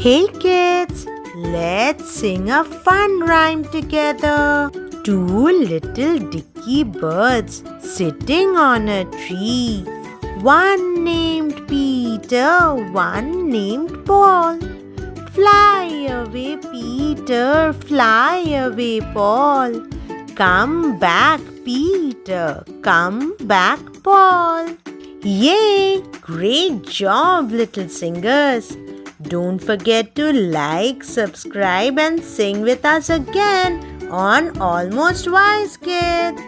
Hey kids, let's sing a fun rhyme together. Two little dicky birds sitting on a tree. One named Peter, one named Paul. Fly away, Peter, fly away, Paul. Come back, Peter, come back, Paul. Yay! Great job, little singers. Don't forget to like, subscribe and sing with us again on Almost Wise Kid.